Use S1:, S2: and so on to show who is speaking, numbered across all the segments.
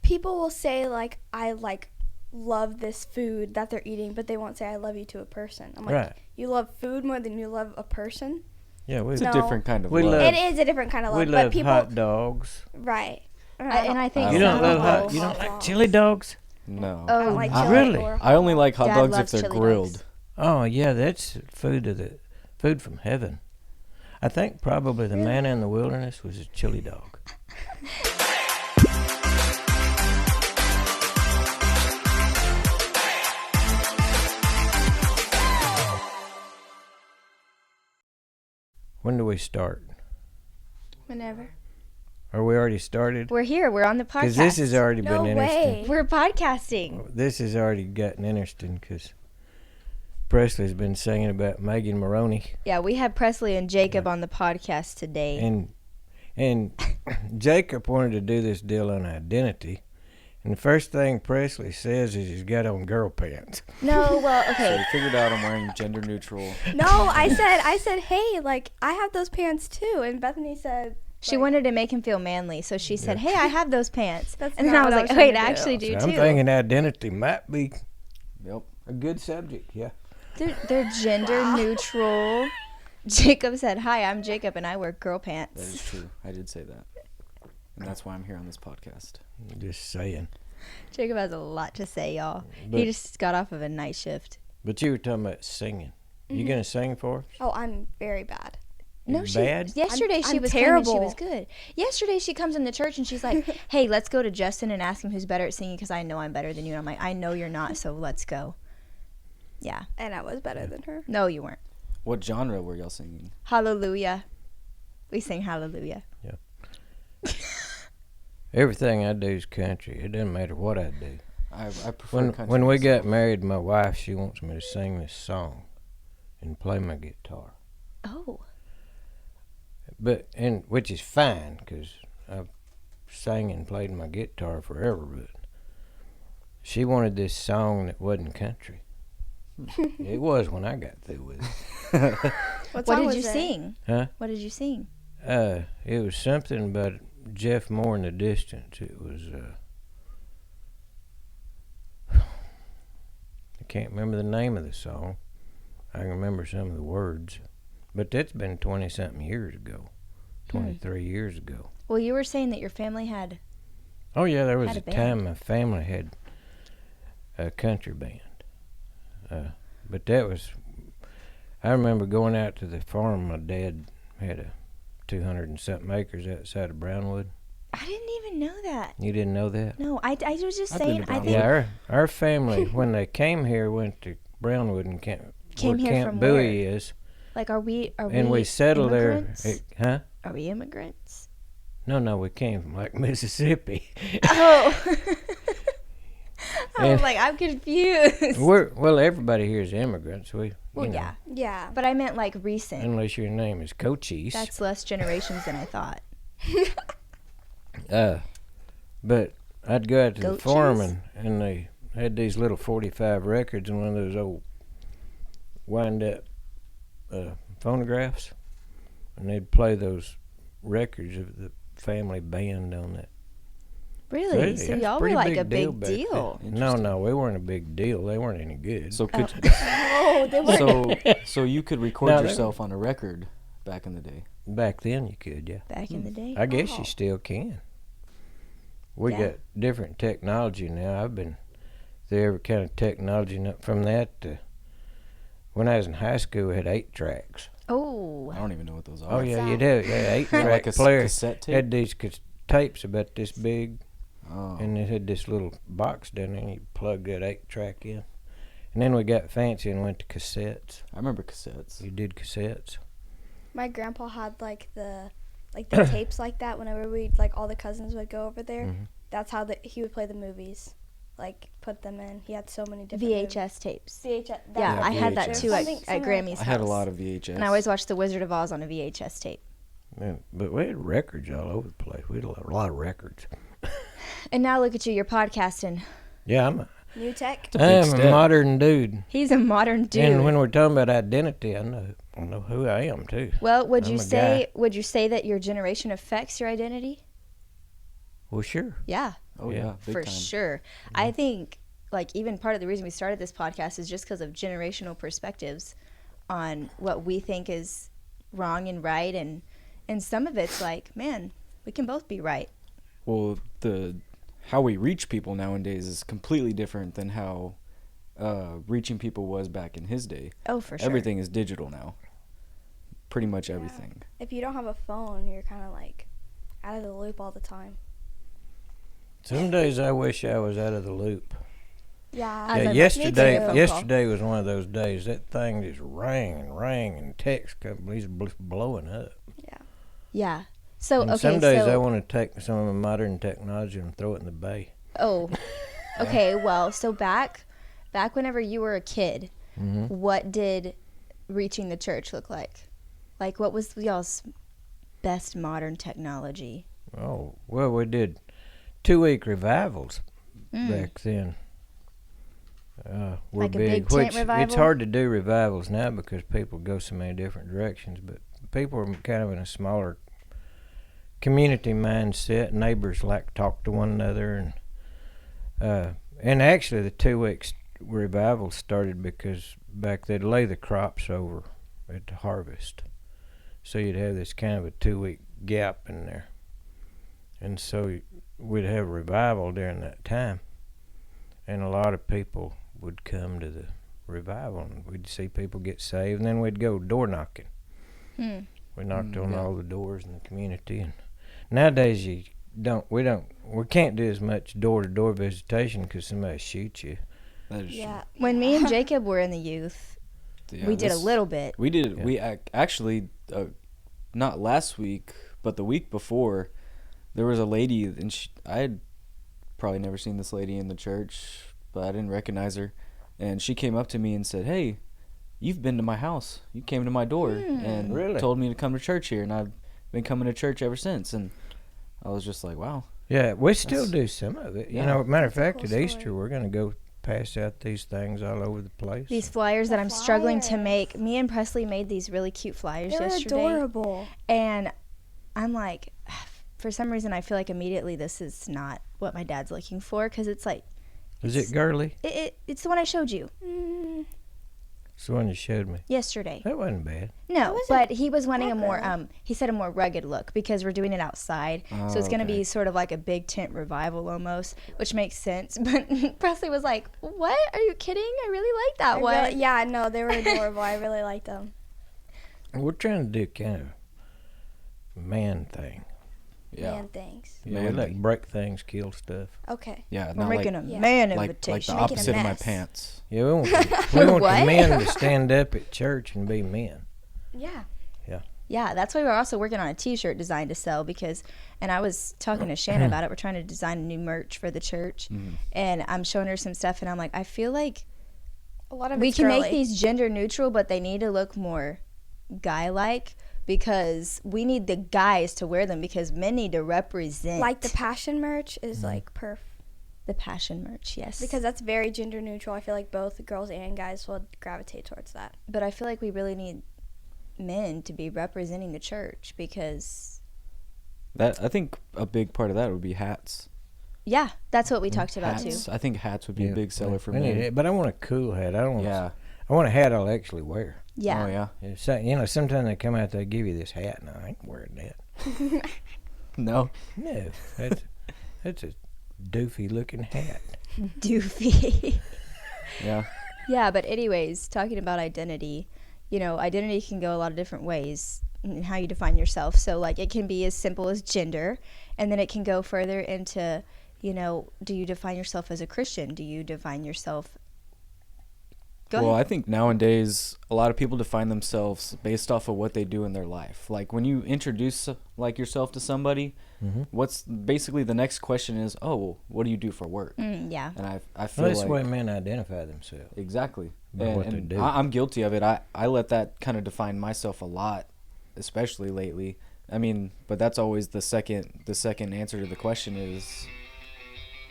S1: people will say, like, I, like, love this food that they're eating, but they won't say I love you to a person. I'm like, you love food more than you love a person?
S2: Yeah,
S3: it's a different kind of love.
S1: It is a different kind of love.
S2: We love hot dogs.
S1: Right.
S4: I think
S2: you don't like chili dogs?
S3: No.
S1: I don't like chili.
S2: Really?
S3: I only like hot dogs if they're grilled.
S4: Dogs.
S2: Oh yeah, that's food from heaven. I think probably the manna in the wilderness was a chili dog. When do we start?
S1: Whenever.
S2: Are we already started?
S4: We're here. We're on the podcast.
S2: Because this has already been interesting.
S4: We're podcasting.
S2: This has already gotten interesting because Presley's been singing about Megan Maroney.
S4: Yeah, we had Presley and Jacob on the podcast today.
S2: And Jacob wanted to do this deal on identity. And the first thing Presley says is he's got on girl pants.
S4: No, well, okay.
S3: So he figured out I'm wearing gender neutral.
S1: No, I said, hey, like, I have those pants too. And Bethany said...
S4: She wanted to make him feel manly, so she said, hey, I have those pants.
S1: And then I was like,
S4: wait, I actually do
S2: so
S4: too.
S2: I'm thinking identity might be
S3: Yep.
S2: a good subject, yeah.
S4: They're gender neutral. Jacob said, hi, I'm Jacob, and I wear girl pants.
S3: That is true. I did say that. And that's why I'm here on this podcast.
S2: Just saying.
S4: Jacob has a lot to say, y'all.
S2: But,
S4: he just got off of a night shift.
S2: But you were talking about singing.
S1: Mm-hmm.
S2: You going to sing for us?
S1: Oh, I'm very bad.
S4: No, yesterday she was
S1: terrible.
S4: She was good. Yesterday she comes into church and she's like, hey, let's go to Justin and ask him who's better at singing because I know I'm better than you. And I'm like, I know you're not, so let's go. Yeah.
S1: And I was better than her.
S4: No, you weren't.
S3: What genre were y'all singing?
S4: Hallelujah. We sing Hallelujah.
S2: Yeah. Everything I do is country. It doesn't matter what I do.
S3: I prefer country.
S2: When we got married, my wife, she wants me to sing this song and play my guitar.
S4: Oh.
S2: Which is fine, because I've sang and played my guitar forever, but she wanted this song that wasn't country. It was when I got through with it.
S4: What did you sing?
S2: Huh?
S4: What did you sing?
S2: It was something about Jeff Moore in the Distance. It was, I can't remember the name of the song. I can remember some of the words. But that's been 20-something years ago, 23 years ago.
S4: Well, you were saying that your family had...
S2: Oh, yeah, there was a time my family had a country band. But that was... I remember going out to the farm. My dad had a 200-and-something acres outside of Brownwood.
S4: I didn't even know that.
S2: You didn't know that?
S4: No, I was just saying...
S2: Yeah, our family, when they came here, went to Brownwood and
S4: came
S2: where
S4: here
S2: Camp
S4: from
S2: Bowie
S4: where?
S2: is.
S4: Like, are we
S2: And we settled
S4: immigrants?
S2: there. Huh?
S4: Are we immigrants?
S2: No, we came from, like, Mississippi.
S4: Oh. I was like, I'm confused.
S2: Well, everybody here is immigrants.
S4: Well, yeah.
S1: Yeah.
S4: But I meant, like, recent.
S2: Unless your name is Cochise.
S4: That's less generations than I thought.
S2: But I'd go out to the farm,
S4: cheese?
S2: and they had these little 45 records and one of those old wind-up phonographs, and they'd play those records of the family band on that.
S4: Really? So y'all were like a big deal.
S2: No, we weren't a big deal. They weren't any good.
S3: So could
S1: they were.
S3: so you could record yourself on a record back in the day.
S2: Back then you could, yeah.
S4: Back in the day?
S2: I guess you still can. We got different technology now. I've been through every kind of technology from that to when I was in high school. We had 8 tracks.
S4: Oh.
S3: I don't even know what those are.
S2: Oh yeah, you'd have 8-track
S3: like a
S2: player.
S3: cassette tape?
S2: Had these tapes about this big,
S3: Oh.
S2: and it had this little box down there, and you plug that 8-track in. And then we got fancy and went to cassettes.
S3: I remember cassettes.
S2: You did cassettes.
S1: My grandpa had like the tapes like that. Whenever all the cousins would go over there, that's how he would play the movies, like put them in. He had so many different
S4: VHS tapes.
S1: VHS.
S4: Yeah, I had that too at Grammy's house.
S3: I had a lot of VHS.
S4: And I always watched The Wizard of Oz on a VHS tape.
S2: Yeah, but we had records all over the place. We had a lot of records.
S4: And now look at you, you're podcasting.
S2: Yeah, I'm
S1: New tech.
S2: a modern dude.
S4: He's a modern dude.
S2: And when we're talking about identity, I know who I am too.
S4: Well, would you say
S2: guy.
S4: that your generation affects your identity?
S2: Well, sure.
S4: Yeah.
S3: Oh
S2: Yeah.
S3: yeah, big
S4: for
S3: time.
S4: sure. I think like even part of the reason we started this podcast is just because of generational perspectives on what we think is wrong and right, and some of it's like, man, we can both be right.
S3: Well, how we reach people nowadays is completely different than how reaching people was back in his day.
S4: Oh, for sure.
S3: Everything is digital now. Pretty much everything.
S1: If you don't have a phone, you're kind of like out of the loop all the time.
S2: Some days I wish I was out of the loop.
S1: Yeah.
S4: I
S2: Yeah,
S4: love
S2: yesterday
S4: that.
S2: yesterday was one of those days. That thing just rang and text companies blowing up.
S4: Yeah. So
S2: And
S4: okay.
S2: some days
S4: so
S2: I want to take some of the modern technology and throw it in the bay.
S4: oh, okay. Well, so back whenever you were a kid,
S2: Mm-hmm.
S4: what did reaching the church look like? Like, what was y'all's best modern technology?
S2: Oh, well, we did 2-week revivals
S4: Mm.
S2: back then. Were
S4: Like a big tent
S2: It's
S4: revival?
S2: hard to do revivals now because people go so many different directions. But people are kind of in a smaller community mindset. Neighbors like to talk to one another, and actually the 2 weeks revival started because back they'd lay the crops over at the harvest, so you'd have this kind of a 2-week gap in there, and so we'd have revival during that time, and a lot of people would come to the revival, and we'd see people get saved, and then we'd go door knocking.
S4: Hmm.
S2: We knocked on
S3: yeah.
S2: all the doors in the community, and nowadays we can't do as much door-to-door visitation because somebody shoots you.
S3: That is
S1: Yeah.
S4: When me and Jacob were in the youth,
S3: yeah,
S4: we did a
S3: this-
S4: little bit.
S3: We did.
S2: Yeah.
S3: We actually, not last week, but the week before, there was a lady, and I had probably never seen this lady in the church, but I didn't recognize her, and she came up to me and said, "Hey, you've been to my house. You came to my door and
S2: Really?
S3: told me to come to church here, and I've been coming to church ever since." And I was just like, "Wow."
S2: Yeah, we still
S3: That's-
S2: do some of it. You
S3: yeah.
S2: know, matter of
S1: That's a
S2: fact,
S1: cool
S2: at
S1: story.
S2: Easter we're going to go pass out these things all over the place.
S4: These flyers
S1: The
S4: that I'm struggling to
S1: flyers.
S4: make. Me and Presley made these really cute flyers
S1: They're
S4: yesterday.
S1: adorable.
S4: And I'm like, for some reason, I feel like immediately this is not what my dad's looking for, because it's like,
S2: Is it girly?
S4: it's the one I showed you
S1: Mm,
S2: It's the one you showed me.
S4: yesterday.
S2: That wasn't bad.
S4: No,
S1: wasn't
S4: but he was wanting a
S1: that
S4: more,
S1: good.
S4: he said a more rugged look because we're doing it outside. So it's going to
S3: okay.
S4: be sort of like a big tent revival almost, which makes sense. But Presley was like, what? Are you kidding? I really like that one.
S1: yeah, no, they were adorable. I really liked them.
S2: We're trying to do kind of a man thing.
S3: Yeah.
S1: Man, thanks.
S2: Yeah, we
S3: Man
S2: like
S3: thing.
S2: break things, kill stuff.
S1: Okay.
S3: Yeah.
S4: We're
S3: Not
S4: making
S3: like,
S4: a
S1: Yeah.
S4: man
S3: like
S4: invitation.
S3: the
S1: Making a
S3: opposite of my
S1: mess.
S3: pants.
S2: Yeah, we want the
S4: What?
S2: men to stand up at church and be men.
S1: Yeah.
S4: Yeah, that's why we're also working on a T-shirt design to sell and I was talking to Shanna about it. We're trying to design a new merch for the church, and I'm showing her some stuff, and I'm like, I feel like
S1: A lot of
S4: we
S1: it's
S4: can
S1: girly.
S4: make these gender neutral, but they need to look more guy-like because we need the guys to wear them because men need to represent
S1: like the passion merch is
S2: Mm-hmm.
S1: like
S4: the passion merch. Yes,
S1: because that's very gender neutral. I feel like both girls and guys will gravitate towards that.
S4: but I feel like we really need men to be representing the church because
S3: That I think a big part of that would be hats.
S4: yeah, that's what we talked about
S3: Hats.
S4: too.
S3: I think hats would be a big seller for
S2: we need
S3: men.
S2: it, but I want a cool hat. I don't want.
S3: Yeah.
S2: I want a hat I'll actually wear.
S4: Yeah.
S3: Oh yeah.
S2: Yeah, so, you know, sometimes they come out, they give you this hat, and I ain't wearing that.
S3: No.
S2: No, that's a doofy looking hat.
S4: Doofy.
S3: Yeah.
S4: Yeah, but anyways, talking about identity, you know, identity can go a lot of different ways in how you define yourself. So, like, it can be as simple as gender, and then it can go further into, you know, do you define yourself as a Christian? Do you define yourself? Go
S3: Well,
S4: ahead.
S3: I think nowadays a lot of people define themselves based off of what they do in their life. Like when you introduce like yourself to somebody, what's basically the next question is, "Oh, well, what do you do for work?"
S4: Yeah.
S3: And I feel
S2: Well, that's the way
S3: like
S2: men identify themselves.
S3: exactly.
S2: By what they do.
S3: I'm guilty of it. I let that kind of define myself a lot, especially lately. I mean, but that's always the second answer to the question is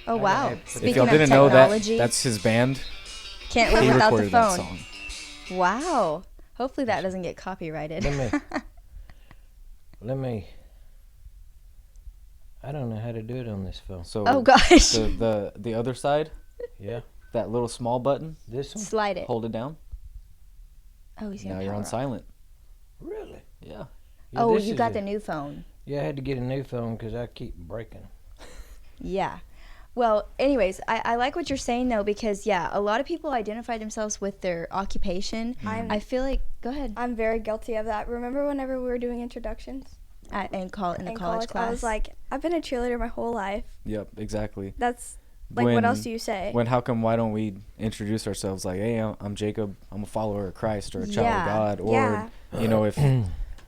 S4: Oh, wow.
S3: if
S4: Speaking
S3: y'all
S4: of
S3: didn't know
S4: technology,
S3: that that's his band.
S4: can't live
S3: He
S4: without the
S3: recorded that
S4: phone.
S3: song.
S4: Wow. Hopefully that doesn't get copyrighted.
S2: Let me. I don't know how to do it on this phone.
S3: So
S4: Oh gosh.
S3: the other side,
S2: Yeah,
S3: that little small button,
S2: this one.
S4: Slide it.
S3: hold it down.
S4: Oh, he's gonna
S3: Now you're
S4: power
S3: on
S4: off.
S3: silent.
S2: Really?
S3: Yeah.
S2: Yeah,
S4: Oh,
S2: this
S4: you
S2: is
S4: got
S2: a-
S4: the new phone.
S2: Yeah, I had to get a new phone because I keep breaking 'em.
S4: Yeah. Well, anyways, I like what you're saying though, because yeah, a lot of people identify themselves with their occupation. I feel like, go ahead.
S1: I'm very guilty of that. Remember whenever we were doing introductions
S4: In the
S1: in
S4: college class.
S1: I was like, I've been a cheerleader my whole life.
S3: Yep. Exactly.
S1: That's like, what else do you say?
S3: Why don't we introduce ourselves like, hey, I'm Jacob. I'm a follower of Christ or a child
S4: Yeah.
S3: of God. Or
S1: Yeah.
S3: you know, if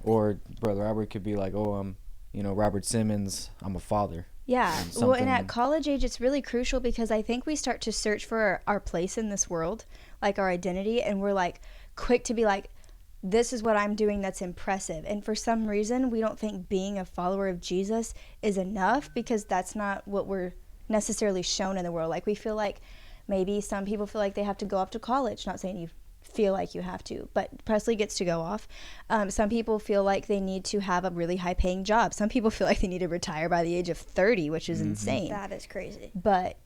S3: or Brother Robert could be like, oh, I'm Robert Simmons. I'm a father.
S4: Yeah. Well, and at
S3: something-
S4: college age, it's really crucial because I think we start to search for our place in this world, like our identity, and we're like quick to be like, this is what I'm doing that's impressive. And for some reason, we don't think being a follower of Jesus is enough because that's not what we're necessarily shown in the world. Like, we feel like maybe some people feel like they have to go off to college. Not saying you feel like you have to, but Presley gets to go off. Some people feel like they need to have a really high paying job. Some people feel like they need to retire by the age of 30, which is insane.
S1: That is crazy.
S4: But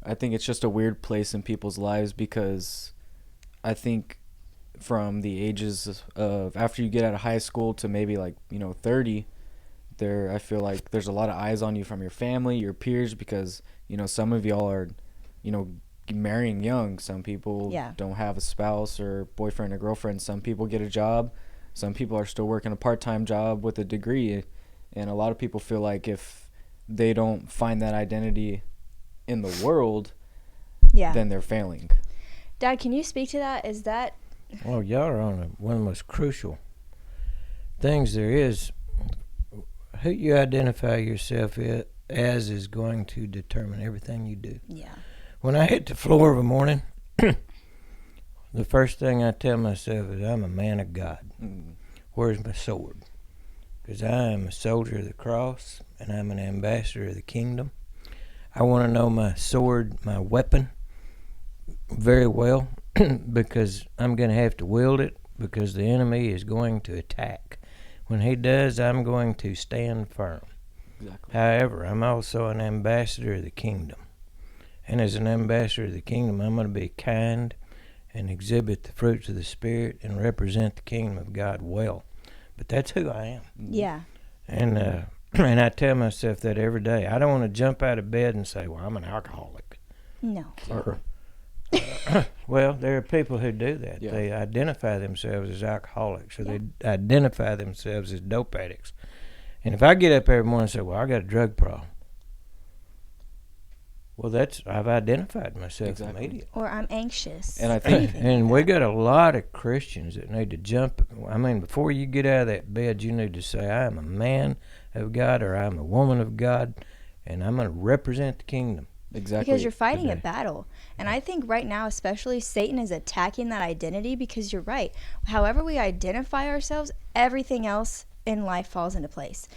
S3: I think it's just a weird place in people's lives because I think from the ages of after you get out of high school to maybe 30, I feel like there's a lot of eyes on you from your family, your peers, because some of y'all are marrying young. Some people
S4: Yeah.
S3: don't have a spouse or boyfriend or girlfriend. Some people get a job. Some people are still working a part-time job with a degree, and a lot of people feel like if they don't find that identity in the world,
S4: yeah.
S3: then they're failing.
S4: Dad, can you speak to that? Is that
S2: Well, y'all are on one of the most crucial things there is. Who you identify yourself as is going to determine everything you do.
S4: yeah.
S2: When I hit the floor of a morning, the first thing I tell myself is I'm a man of God.
S3: Mm.
S2: Where's my sword? Because I am a soldier of the cross and I'm an ambassador of the kingdom. I want to know my sword, my weapon, very well because I'm going to have to wield it because the enemy is going to attack. When he does, I'm going to stand firm.
S3: Exactly.
S2: However, I'm also an ambassador of the kingdom. And as an ambassador of the kingdom, I'm going to be kind and exhibit the fruits of the Spirit and represent the kingdom of God well. But that's who I am.
S4: Yeah.
S2: And and I tell myself that every day. I don't want to jump out of bed and say, well, I'm an alcoholic.
S4: No.
S2: Or, well, there are people who do that.
S3: Yeah.
S2: They identify themselves as alcoholics, or they identify themselves as dope addicts. And if I get up every morning and say, well, I got a drug problem, well, I've identified myself
S3: Exactly.
S2: immediately.
S4: Or I'm anxious.
S3: And I think
S2: And we got a lot of Christians that need to jump. I mean, before you get out of that bed, you need to say, I am a man of God or I'm a woman of God, and I'm going to represent the kingdom.
S3: exactly
S4: because you're fighting a
S2: today.
S4: battle. And I think right now, especially, Satan is attacking that identity because you're right. However we identify ourselves, everything else in life falls into place.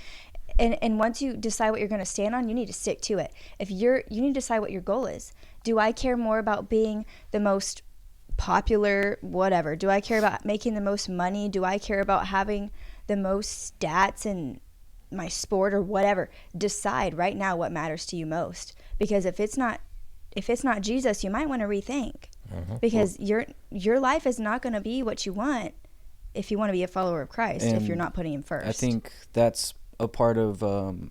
S4: And once you decide what you're going to stand on, you need to stick to it. You need to decide what your goal is. Do I care more about being the most popular, whatever? Do I care about making the most money? Do I care about having the most stats in my sport or whatever? Decide right now what matters to you most. Because if it's not Jesus, you might want to rethink. Because your life is not going to be what you want if you want to be a follower of Christ, if
S3: And
S4: you're not putting him first.
S3: I think that's a part of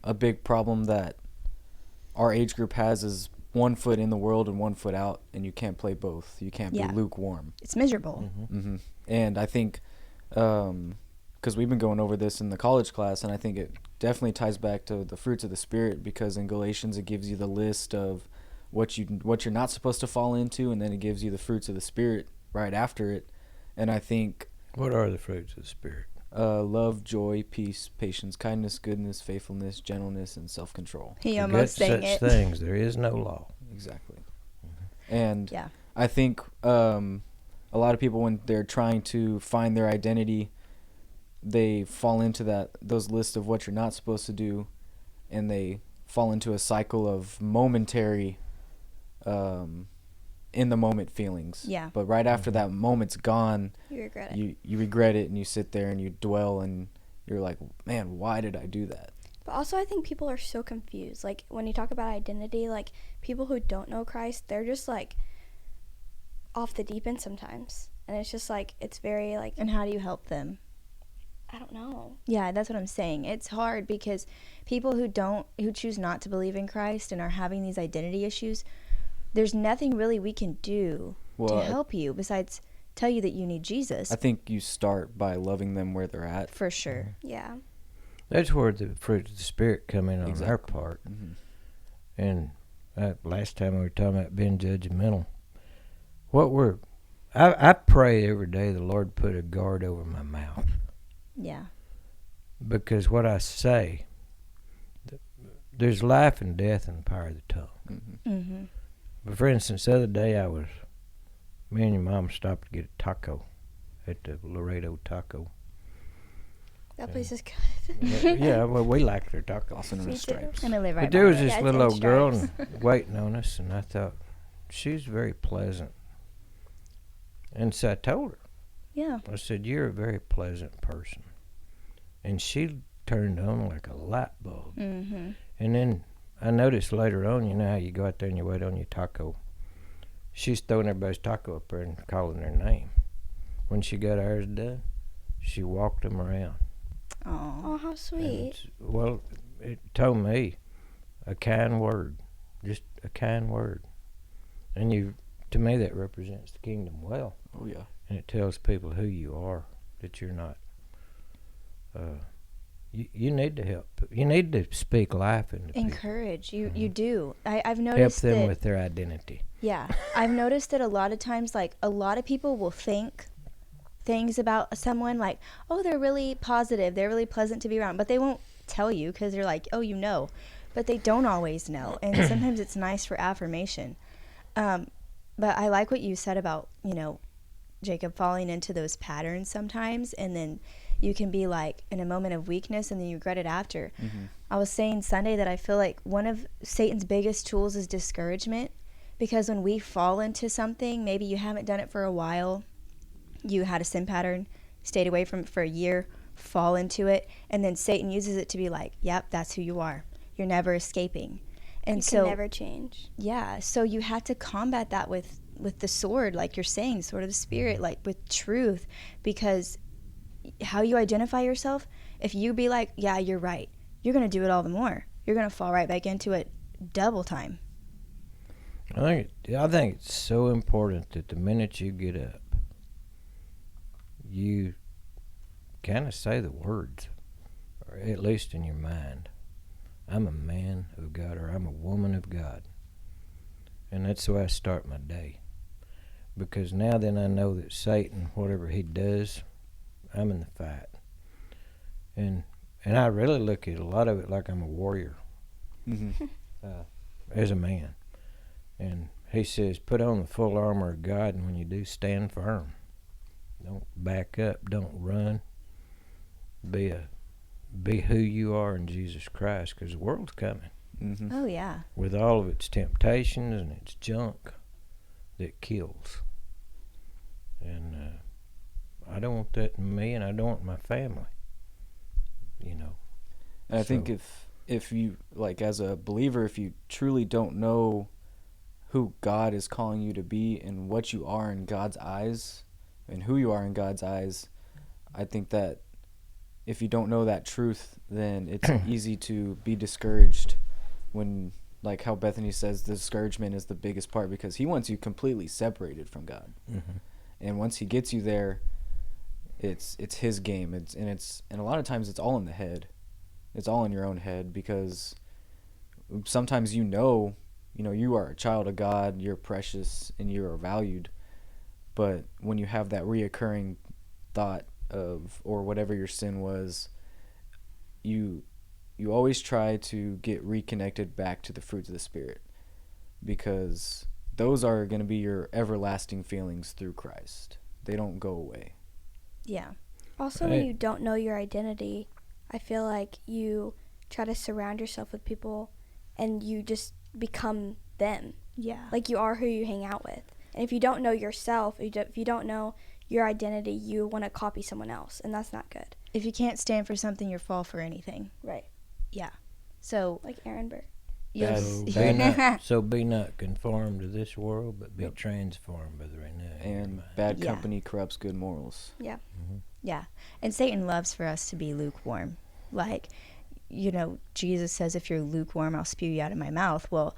S3: a big problem that our age group has is 1 foot in the world and 1 foot out, and you can't play both. You can't
S4: Yeah.
S3: be lukewarm.
S4: it's miserable.
S3: Hmm And I think, because we've been going over this in the college class, and I think it definitely ties back to the fruits of the Spirit, because in Galatians it gives you the list of what you're not supposed to fall into, and then it gives you the fruits of the Spirit right after it. And I think
S2: What are the fruits of the Spirit?
S3: love, joy, peace, patience, kindness, goodness, faithfulness, gentleness, and self-control.
S4: He
S2: Forget
S4: almost sang
S2: such
S4: it.
S2: things. There is no law.
S3: Exactly. And
S4: Yeah.
S3: I think a lot of people, when they're trying to find their identity, they fall into those lists of what you're not supposed to do, and they fall into a cycle of momentary in the moment feelings.
S4: Yeah.
S3: But right after that moment's gone,
S1: You regret it.
S3: you regret it, and you sit there and you dwell, and you're like, man, why did I do that?
S1: But also, I think people are so confused. Like, when you talk about identity, like, people who don't know Christ, they're just, like, off the deep end sometimes. And it's just, like, it's very, like...
S4: And how do you help them?
S1: I don't know.
S4: Yeah, that's what I'm saying. It's hard because people who choose not to believe in Christ and are having these identity issues, there's nothing really we can do to help you besides tell you that you need Jesus.
S3: I think you start by loving them where they're at.
S4: For sure.
S1: Yeah.
S2: That's where the fruit of the Spirit come in on our part.
S3: Mm-hmm.
S2: And last time we were talking about being judgmental. I pray every day the Lord put a guard over my mouth.
S4: Yeah.
S2: Because what I say, there's life and death in the power of the tongue.
S3: Mm-hmm.
S4: Mm-hmm.
S2: But for instance, the other day me and your mom stopped to get a taco at the Laredo Taco.
S1: That place is good.
S2: Yeah, well, we like their tacos.
S3: Cinnamon
S1: Me too.
S3: stripes.
S4: And I live right
S2: But there
S4: by
S2: was
S4: it.
S2: this
S1: Yeah, it's
S2: little
S1: in
S2: old girl
S1: Stripes.
S2: waiting on us, and I thought, she's very pleasant. And so I told her,
S4: Yeah.
S2: I said, you're a very pleasant person. And she turned on like a light bulb.
S4: Mm-hmm.
S2: And then I noticed later on, you know how you go out there and you wait on your taco. She's throwing everybody's taco up there and calling their name. When she got ours done, she walked them around.
S4: Oh.
S1: Oh, how sweet.
S2: Well, it told me a kind word, just a kind word. And to me, that represents the kingdom well.
S3: Oh, yeah.
S2: And it tells people who you are, that you're not. You need to help. You need to speak life into people.
S4: Encourage. You do. I've
S2: Help
S4: noticed
S2: them
S4: that,
S2: with their identity.
S4: Yeah. I've noticed that a lot of times, like, a lot of people will think things about someone like, oh, they're really positive, they're really pleasant to be around, but they won't tell you because they're like, oh, you know. But they don't always know, and sometimes it's nice for affirmation. But I like what you said about, Jacob, falling into those patterns sometimes, and then you can be like in a moment of weakness and then you regret it after.
S3: Mm-hmm.
S4: I was saying Sunday that I feel like one of Satan's biggest tools is discouragement, because when we fall into something, maybe you haven't done it for a while, you had a sin pattern, stayed away from it for a year, fall into it, and then Satan uses it to be like, yep, that's who you are. You're never escaping. And
S1: You can never change.
S4: Yeah, so you had to combat that with the sword, like you're saying, sword of the Spirit, like with truth, because how you identify yourself, if you be like, yeah, you're right, you're going to do it all the more. You're going to fall right back into it double time.
S2: I think it's so important that the minute you get up, you kind of say the words, or at least in your mind, I'm a man of God, or I'm a woman of God. And that's the way I start my day. Because now then I know that Satan, whatever he does, I'm in the fight. And I really look at a lot of it like I'm a warrior.
S3: Mm-hmm.
S2: As a man. And he says, put on the full armor of God, and when you do, stand firm. Don't back up. Don't run. Be who you are in Jesus Christ, because the world's coming.
S3: Mm-hmm.
S4: Oh, yeah.
S2: With all of its temptations and its junk that kills. And I don't want that in me, and I don't want my family.
S3: And I think if you, like, as a believer, if you truly don't know who God is calling you to be and what you are in God's eyes and who you are in God's eyes, I think that if you don't know that truth, then it's easy to be discouraged when, like how Bethany says, the discouragement is the biggest part, because he wants you completely separated from God.
S2: Mm-hmm.
S3: And once he gets you there, it's his game. And a lot of times it's all in the head. It's all in your own head, because sometimes you are a child of God, you're precious, and you are valued. But when you have that reoccurring thought of, or whatever your sin was, you always try to get reconnected back to the fruits of the Spirit, because those are going to be your everlasting feelings through Christ. They don't go away.
S4: Yeah.
S1: Also, when you don't know your identity, I feel like you try to surround yourself with people and you just become them.
S4: Yeah.
S1: Like, you are who you hang out with. And if you don't know yourself, if you don't know your identity, you want to copy someone else, and that's not good.
S4: If you can't stand for something, you fall for anything.
S1: Right.
S4: Yeah. So
S1: like Aaron Burr.
S4: you'll
S2: Be not conformed to this world, but be transformed by the renewing of your
S3: And
S2: mind.
S3: bad
S4: Yeah.
S3: company corrupts good morals.
S1: Yeah.
S4: Yeah. And Satan loves for us to be lukewarm. Like, Jesus says, if you're lukewarm, I'll spew you out of my mouth. Well,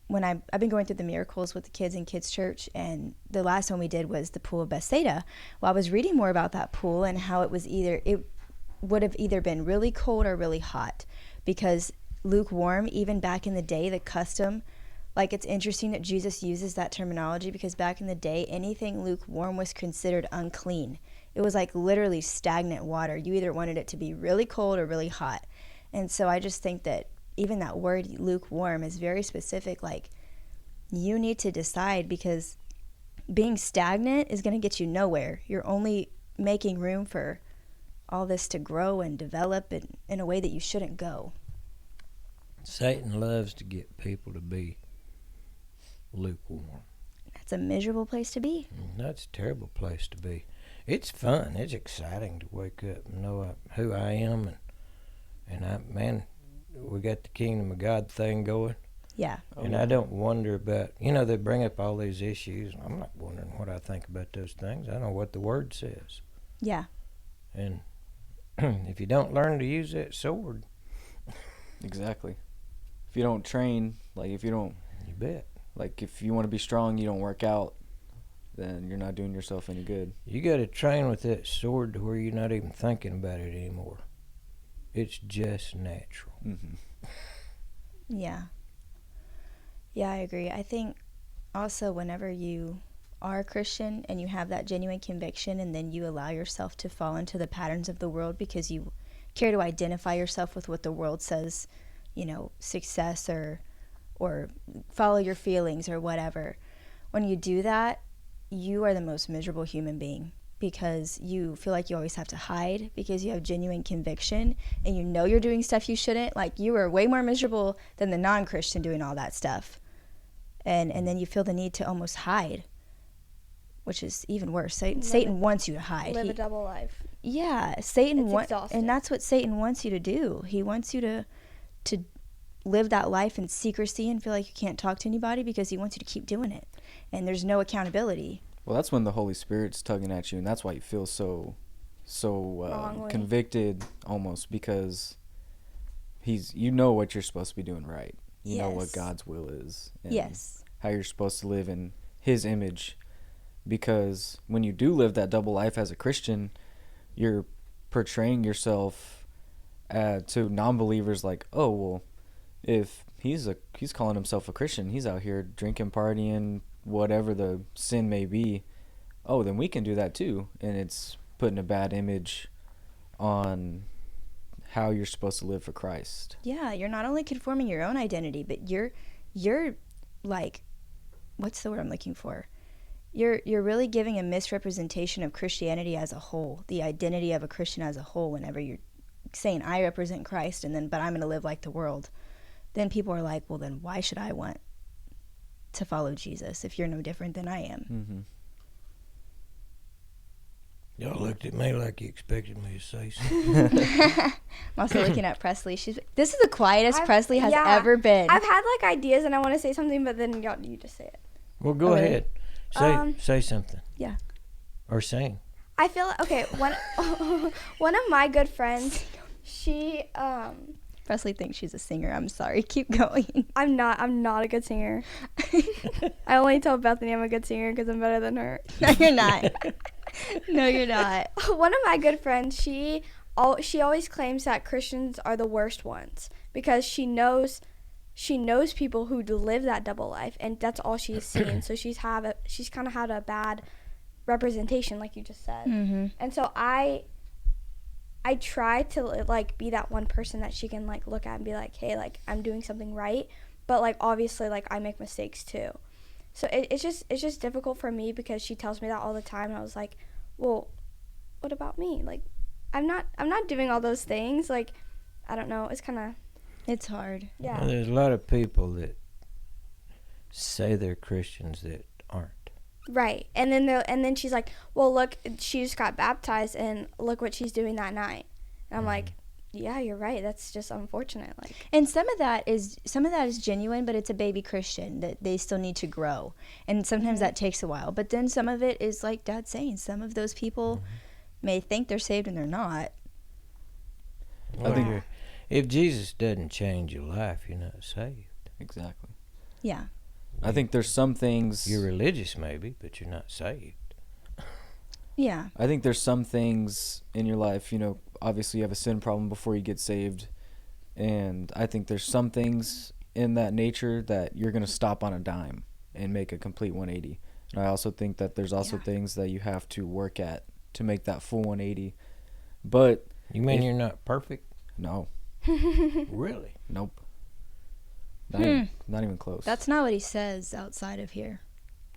S4: when I've been going through the miracles with the kids in kids church, and the last one we did was the pool of Bethsaida. Well, I was reading more about that pool and how it would have either been really cold or really hot, because lukewarm, even back in the day, the custom, like, it's interesting that Jesus uses that terminology, because back in the day, anything lukewarm was considered unclean. It was like literally stagnant water. You either wanted it to be really cold or really hot. And so I just think that even that word lukewarm is very specific. Like, you need to decide, because being stagnant is going to get you nowhere. You're only making room for all this to grow and develop in a way that you shouldn't go.
S2: Satan loves to get people to be lukewarm.
S4: That's a miserable place to be.
S2: That's a terrible place to be. It's fun. It's exciting to wake up and know who I am, and we got the kingdom of God thing going.
S4: Yeah.
S2: And I don't wonder about, they bring up all these issues. I'm not wondering what I think about those things. I know what the Word says.
S4: Yeah.
S2: And if you don't learn to use that sword,
S3: Exactly. If you don't train,
S2: you bet.
S3: like if you want to be strong, you don't work out, then you're not doing yourself any good.
S2: You got to train with that sword to where you're not even thinking about it anymore. It's just natural.
S3: Mm-hmm.
S4: Yeah. Yeah, I agree. I think also whenever you are a Christian and you have that genuine conviction, and then you allow yourself to fall into the patterns of the world because you care to identify yourself with what the world says, success or follow your feelings or whatever. When you do that, you are the most miserable human being, because you feel like you always have to hide because you have genuine conviction and you're doing stuff you shouldn't. Like, you are way more miserable than the non-Christian doing all that stuff. And then you feel the need to almost hide, which is even worse. Satan wants you to hide.
S1: Live a double life.
S4: Yeah, Satan wants,
S1: exhausting.
S4: and that's what Satan wants you to do. He wants you to live that life in secrecy and feel like you can't talk to anybody, because he wants you to keep doing it. And there's no accountability.
S3: Well, that's when the Holy Spirit's tugging at you, and that's why you feel so convicted almost, because you know what you're supposed to be doing right. You know what God's will is. And
S4: Yes.
S3: how you're supposed to live in His image. Because when you do live that double life as a Christian, you're portraying yourself to non-believers like, oh, well, if he's calling himself a Christian, he's out here drinking, partying, whatever the sin may be, oh, then we can do that too. And it's putting a bad image on how you're supposed to live for Christ.
S4: Yeah, you're not only conforming your own identity, but you're like, what's the word I'm looking for? You're really giving a misrepresentation of Christianity as a whole, the identity of a Christian as a whole. Whenever you're saying, I represent Christ, but I'm going to live like the world, then people are like, well, then why should I want to follow Jesus if you're no different than I am?
S3: Mm-hmm.
S2: Y'all looked at me like you expected me to say something.
S4: I'm also looking at Presley. This is the quietest Presley has ever been.
S1: I've had ideas and I want to say something, but then you just say it.
S2: Well, go ahead. Say something.
S4: Yeah.
S2: Or sing.
S1: I feel one of my good friends, she
S4: Presley thinks she's a singer. I'm sorry. Keep going.
S1: I'm not a good singer. I only tell Bethany I'm a good singer because I'm better than her.
S4: No, you're not. No, you're not.
S1: One of my good friends, she always claims that Christians are the worst ones because she knows people who live that double life, and that's all she's seen. So she's kind of had a bad representation, like you just said.
S4: Mm-hmm.
S1: And so I try to be that one person that she can look at and be like, hey, I'm doing something right, but obviously I make mistakes too. So it's just difficult for me because she tells me that all the time, and I was like, well, what about me? I'm not doing all those things. I don't know.
S4: It's hard.
S1: Yeah.
S2: Well, there's a lot of people that say they're Christians that aren't.
S1: Right. And then she's like, well, look, she just got baptized and look what she's doing that night. And I'm like, yeah, you're right. That's just unfortunate. Like,
S4: And some of that is genuine, but it's a baby Christian that they still need to grow, and sometimes that takes a while. But then some of it is like Dad's saying, some of those people may think they're saved and they're not.
S2: Well,
S3: think-
S2: if Jesus doesn't change your life, you're not saved.
S3: Exactly.
S4: Yeah.
S3: I think there's some things.
S2: You're religious, maybe, but you're not saved.
S4: Yeah.
S3: I think there's some things in your life, obviously you have a sin problem before you get saved. And I think there's some things in that nature that you're going to stop on a dime and make a complete 180. And I also think that there's also things that you have to work at to make that full 180. But
S2: You mean you're not perfect?
S3: no,
S2: Really?
S3: nope. Not even close.
S4: That's not what he says outside of here.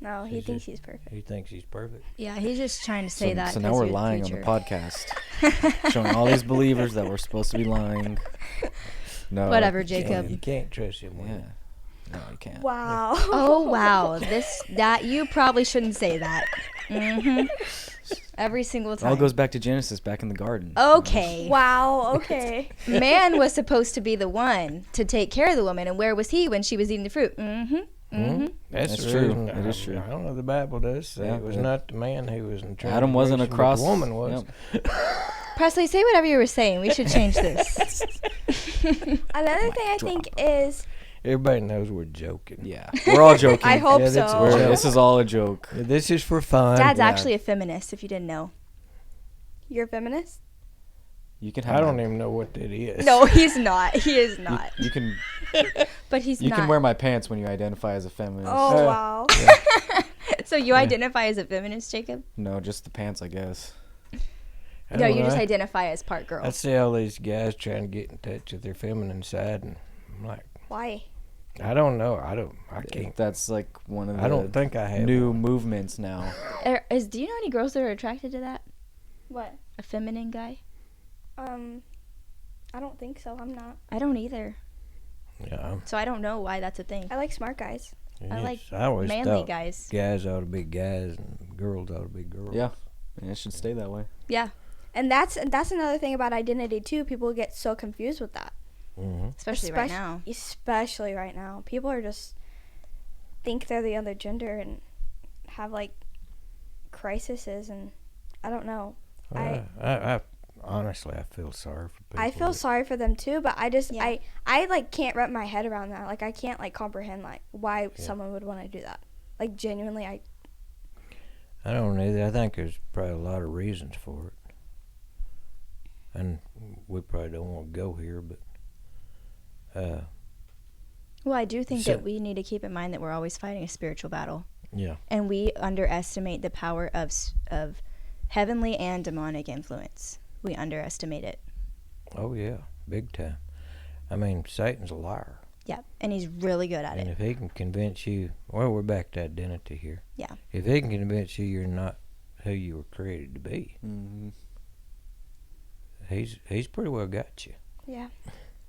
S1: no, he
S2: Is
S1: thinks
S2: it-
S1: he's perfect.
S2: He thinks he's perfect?
S4: Yeah, he's just trying to say that.
S3: So now
S4: 'cause
S3: we're
S4: you're
S3: lying on the
S4: future.
S3: podcast. Showing all these believers that we're supposed to be lying. No.
S4: Whatever,
S2: You
S4: Jacob.
S2: can't trust him.
S3: Yeah. No, you can't.
S1: Wow.
S4: Oh wow, that you probably shouldn't say that. Every single
S3: It
S4: time.
S3: all goes back to Genesis, back in the garden.
S4: Okay.
S1: Wow. Okay.
S4: Man was supposed to be the one to take care of the woman, and where was he when she was eating the fruit?
S2: That's
S3: That's
S2: the
S3: true.
S2: reason
S3: That is true.
S2: I don't know. The Bible does say
S3: Yeah,
S2: it was
S3: yeah.
S2: not the man who was in transgression,
S3: Adam wasn't
S2: but
S3: across.
S2: The woman was.
S3: Yep.
S4: Presley, say whatever you were saying. We should change this.
S1: Another thing I think is
S2: Everybody knows we're joking.
S3: Yeah. We're all joking.
S1: I hope
S2: Yeah, that's
S1: so.
S2: where-
S3: This is all a joke.
S2: This is for fun.
S4: Dad's
S3: Yeah.
S4: actually a feminist, if you didn't know.
S1: You're a feminist.
S3: You can have.
S2: I don't even know what that is.
S4: No, he's not. He is not.
S3: You can.
S4: But he's
S3: You
S4: not.
S3: can wear my pants when you identify as a feminist.
S1: Oh wow.
S4: So you identify as a feminist, Jacob?
S3: No, just the pants, I guess.
S2: I
S4: No,
S2: don't
S4: you
S2: know.
S4: just identify as part girl.
S2: I see all these guys trying to get in touch with their feminine side, and I'm like,
S1: Why?
S2: I don't know. I can't.
S3: That's like one of the
S2: I don't think I have
S3: new
S2: one.
S3: movements now.
S4: Do you know any girls that are attracted to that?
S1: What?
S4: A feminine guy?
S1: I don't think so. I'm not.
S4: I don't either.
S2: Yeah,
S4: So I don't know why that's a thing.
S1: I like smart guys.
S4: I like
S2: I always
S4: manly
S2: thought
S4: guys.
S2: guys ought to be guys and girls ought to be girls.
S3: Yeah. And it should stay that way.
S4: Yeah,
S1: And that's another thing about identity too. People get so confused with that.
S2: Mm-hmm.
S4: especially right now.
S1: Especially right now. People are just think they're the other gender and have like crises, and I don't know.
S2: I honestly, I feel sorry for people.
S1: I feel
S2: that-
S1: sorry for them too, but I just
S4: Yeah.
S1: I like can't wrap my head around that. Like I can't like comprehend like why someone would want to do that. Like genuinely, I
S2: don't either. I think there's probably a lot of reasons for it, and we probably don't want to go here, but
S4: Well, I do think
S2: So-
S4: that we need to keep in mind that we're always fighting a spiritual battle,
S2: yeah,
S4: and we underestimate the power of heavenly and demonic influence. We underestimate it.
S2: oh yeah, big time. I mean, Satan's a liar,
S4: Yeah, and he's really good at
S2: and
S4: it.
S2: if he can convince you, well, we're back to identity here.
S4: Yeah.
S2: If he can convince you you're not who you were created to be,
S3: Mm-hmm.
S2: he's pretty well got you.
S1: yeah.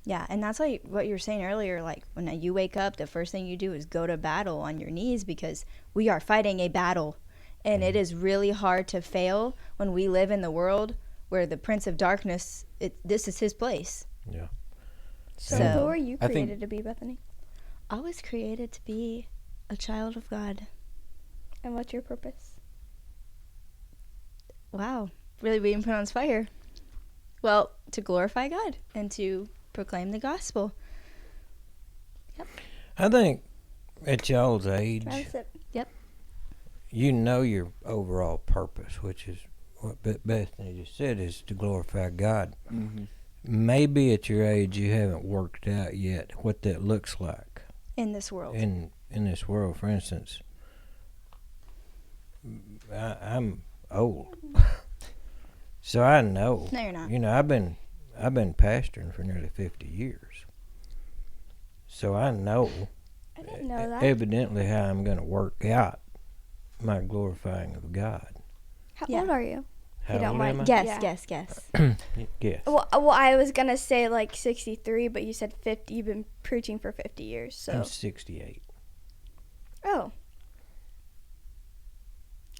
S4: Yeah, and that's like what you were saying earlier. Like when you wake up, the first thing you do is go to battle on your knees because we are fighting a battle, and it is really hard to fail when we live in the world where the Prince of Darkness. This is his place.
S2: Yeah.
S1: So,
S4: So,
S1: who are you
S3: I think-
S1: created to be, Bethany?
S4: I was created to be a child of God.
S1: And what's your purpose?
S4: Wow, really being put on fire. Well, to glorify God and to proclaim the gospel.
S2: I think at y'all's age,
S1: That's it.
S2: you know your overall purpose, which is what Bethany just said, is to glorify God.
S3: Mm-hmm.
S2: Maybe at your age you haven't worked out yet what that looks like
S4: In this world.
S2: in this world. For instance, I'm old, so I know.
S4: No, you're not.
S2: You know, I've been pastoring for nearly 50 years, so I know
S1: I didn't know that.
S2: evidently how I'm going to work out my glorifying of God.
S1: How
S4: Yeah.
S1: old are you?
S2: How
S1: You don't
S2: old
S1: mind-
S2: am I?
S4: Guess,
S1: Yeah.
S4: guess.
S2: Yes.
S1: Well, I was gonna say like 63, but you said 50. You've been preaching for 50 years, so.
S2: I'm 68.
S1: Oh.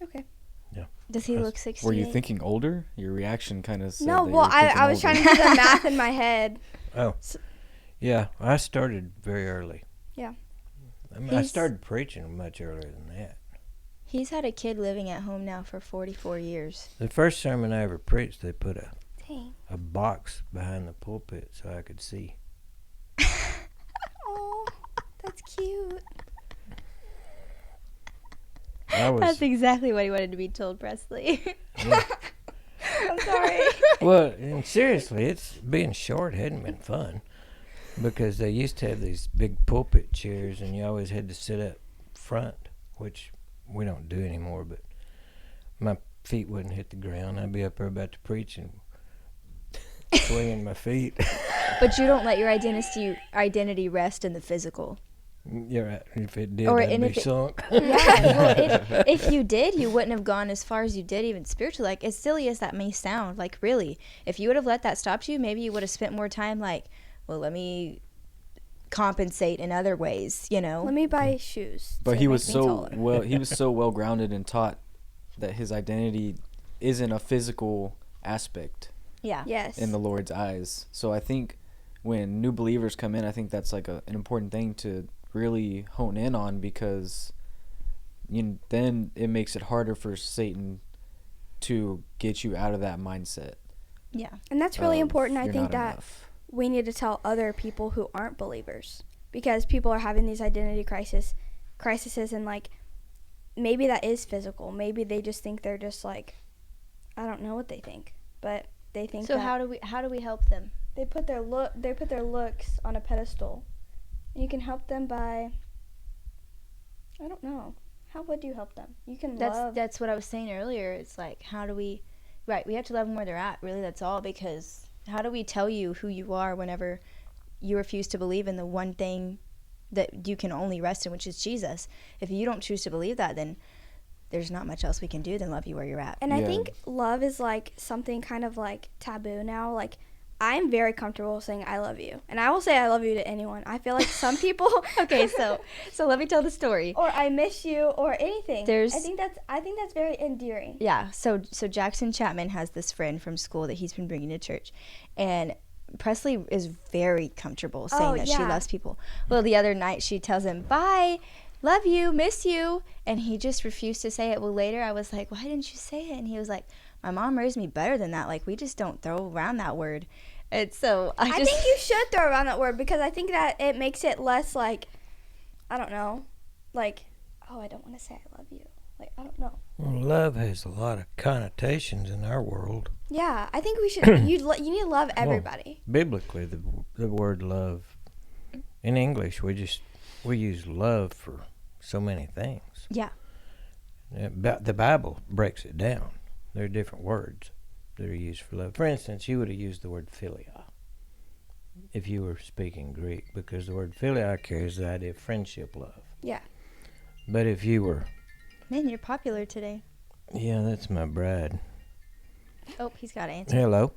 S1: Okay.
S4: Does he look 68?
S3: Were you thinking older? Your reaction kind of said
S1: No,
S3: that
S1: well,
S3: you were thinking
S1: I was
S3: older.
S1: trying to do the math in my head.
S2: Oh, yeah. I started very early.
S1: Yeah.
S2: I mean, I started preaching much earlier than that.
S4: He's had a kid living at home now for 44 years.
S2: The first sermon I ever preached, they put
S1: Dang.
S2: a box behind the pulpit so I could see.
S1: Oh, that's cute.
S4: That's exactly what he wanted to be told, Presley.
S2: Yeah.
S1: I'm sorry.
S2: Well, and seriously, it's being short hadn't been fun because they used to have these big pulpit chairs, and you always had to sit up front, which we don't do anymore. But my feet wouldn't hit the ground. I'd be up there about to preach and swinging my feet.
S4: But you don't let your identity rest in the physical.
S2: You're right. If it did,
S4: Or-
S2: I'd
S4: and
S2: be
S4: if it-
S2: sunk.
S4: Yeah, well, if you did, you wouldn't have gone as far as you did, even spiritually. Like, as silly as that may sound, like, really, if you would have let that stop you, maybe you would have spent more time, like, well, let me compensate in other ways, you know?
S1: Let me buy shoes.
S3: But
S1: to
S3: he was
S1: make me
S3: so
S1: taller.
S3: he was so well grounded and taught that his identity isn't a physical aspect
S4: Yeah.
S1: Yes.
S3: in the Lord's eyes. So I think when new believers come in, I think that's like an important thing to really hone in on, because then it makes it harder for Satan to get you out of that mindset.
S4: Yeah.
S1: And that's really
S3: of
S1: important. I
S3: you're
S1: think
S3: not
S1: that
S3: enough.
S1: we need to tell other people who aren't believers, because people are having these identity crises, and like maybe that is physical. Maybe they just think they're just like, I don't know what they think, but they think
S4: So
S1: that
S4: how do we help them?
S1: they put their looks on a pedestal. And you can help them by, I don't know. How would you help them? You can love.
S4: That's what I was saying earlier. It's like, how do we, right, we have to love them where they're at, really, that's all, because how do we tell you who you are whenever you refuse to believe in the one thing that you can only rest in, which is Jesus? If you don't choose to believe that, then there's not much else we can do than love you where you're at.
S1: And I
S3: Yeah.
S1: think love is like something kind of like taboo now. Like, I'm very comfortable saying I love you, and I will say I love you to anyone. I feel like some people
S4: Okay, so let me tell the story.
S1: or I miss you or anything.
S4: There's-
S1: I think that's very endearing.
S4: Yeah, so Jackson Chapman has this friend from school that he's been bringing to church, and Presley is very comfortable saying
S1: Oh,
S4: that she
S1: yeah.
S4: loves people. Well, the other night she tells him, bye, love you, miss you, and he just refused to say it. Well, later I was like, why didn't you say it? And he was like, my mom raised me better than that. Like, we just don't throw around that word. And so
S1: I think you should throw around that word, because I think that it makes it less like, I don't know, like, oh, I don't want to say I love you. Like, I don't know.
S2: Well, love has a lot of connotations in our world.
S1: Yeah, I think we should. You need to love everybody.
S2: Biblically, the word love, in English, we use love for so many things.
S4: Yeah.
S2: But the Bible breaks it down. There are different words that are used for love. For instance, you would have used the word philia if you were speaking Greek, because the word philia carries the idea of friendship, love.
S1: Yeah.
S2: But if you were,
S4: Man, you're popular today.
S2: yeah, that's my bride.
S4: Oh, he's got to answer.
S2: Hello.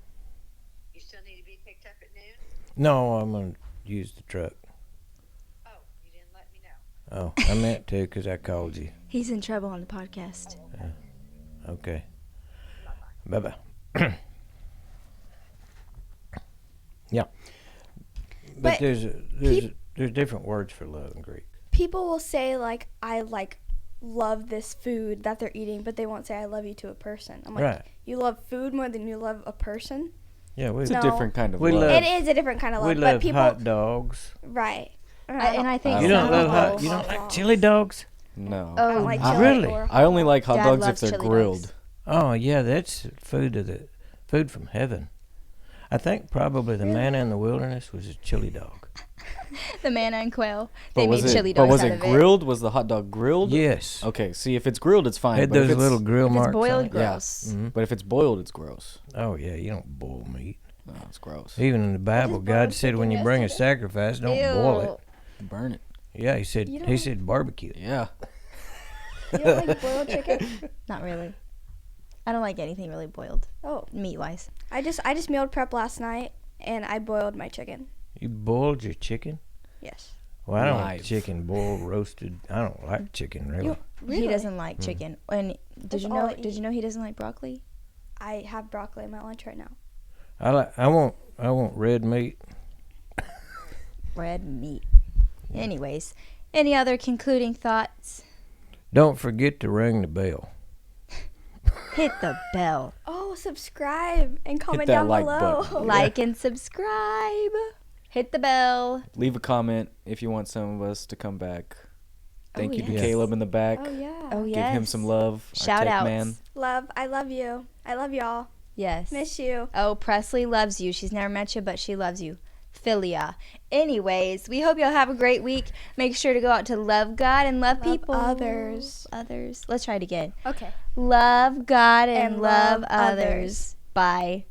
S5: You still need to be picked up at noon?
S2: No, I'm gonna use the truck.
S5: Oh, you didn't let me know.
S2: Oh, I meant to, because I called you.
S4: He's in trouble on the podcast.
S2: Okay. Bye-bye. Yeah. But
S1: But
S2: there's different words for love in Greek.
S1: People will say like, I like love this food that they're eating, but they won't say I love you to a person. I'm like,
S2: Right.
S1: You love food more than you love a person?
S2: Yeah, we
S3: It's
S1: No.
S3: a different kind of
S2: We
S3: love.
S2: love-
S1: It is a different kind of
S2: we
S1: love,
S2: love
S1: but people
S2: hot dogs.
S1: right.
S4: And I think
S3: I
S2: You
S3: don't
S2: don't
S3: love
S2: love you don't like chili dogs?
S3: No.
S4: Oh,
S1: I don't like
S3: I-
S1: chili
S2: Really?
S1: or
S3: I only like hot
S4: Dad
S3: dogs if
S4: loves
S3: they're
S4: chili
S3: grilled.
S4: dogs.
S2: Oh yeah, that's food from heaven. I think probably the manna in the wilderness was a chili dog.
S4: the manna and quail.
S3: But
S4: They
S3: was
S4: made
S3: it,
S4: chili
S3: but
S4: dogs
S3: was
S4: out
S3: it
S4: of it.
S3: grilled? Was the hot dog grilled?
S2: Yes.
S3: Okay, see, if it's grilled, it's fine.
S2: Had
S3: but if
S2: those
S3: it's,
S2: little grill
S4: If
S2: marks
S4: it's
S2: on
S4: boiled,
S2: it.
S3: Yeah.
S4: gross.
S2: Mhm.
S3: But if it's boiled, it's gross.
S2: Oh yeah, you don't boil meat.
S3: No, it's gross.
S2: Even in the Bible,
S1: boiled
S2: God said when
S1: chicken
S2: you bring a
S1: yesterday?
S2: sacrifice, don't boil it.
S3: Burn it.
S2: Yeah, he said
S1: You
S2: he
S1: don't-
S2: said barbecue it.
S3: Yeah.
S1: You don't like boiled chicken?
S4: Not really. I don't like anything really boiled,
S1: Oh,
S4: meat-wise.
S1: I just meal prep last night and I boiled my chicken.
S2: You boiled your chicken?
S1: Yes.
S2: Well, I don't
S3: Live.
S2: like chicken boiled, roasted. I don't like chicken really.
S1: You- Really?
S4: He doesn't like chicken. And
S1: That's all I
S4: did
S1: eat.
S4: you know he doesn't like broccoli?
S1: I have broccoli in my lunch right now.
S2: I want red meat.
S4: Red meat. Anyways, any other concluding thoughts?
S2: Don't forget to ring the bell.
S4: Hit the bell.
S1: Oh, subscribe and comment
S3: that
S1: down
S3: like
S1: below.
S3: button.
S4: Like and subscribe. Hit the bell.
S3: Leave a comment if you want some of us to come back. Thank you to
S4: yes.
S3: Caleb in the back.
S1: Oh yeah.
S4: Oh,
S3: Give
S4: yes.
S3: him some love. our
S4: Shout
S3: tech
S4: outs.
S3: man.
S1: Love. I love you. I love y'all.
S4: Yes.
S1: Miss you.
S4: Oh, Presley loves you. She's never met you, but she loves you. Philia. Anyways, we hope y'all have a great week. Make sure to go out to love God and love people.
S1: others.
S4: Others. Let's try it again.
S1: Okay.
S4: Love God and
S1: And
S4: love
S1: love
S4: others. Bye.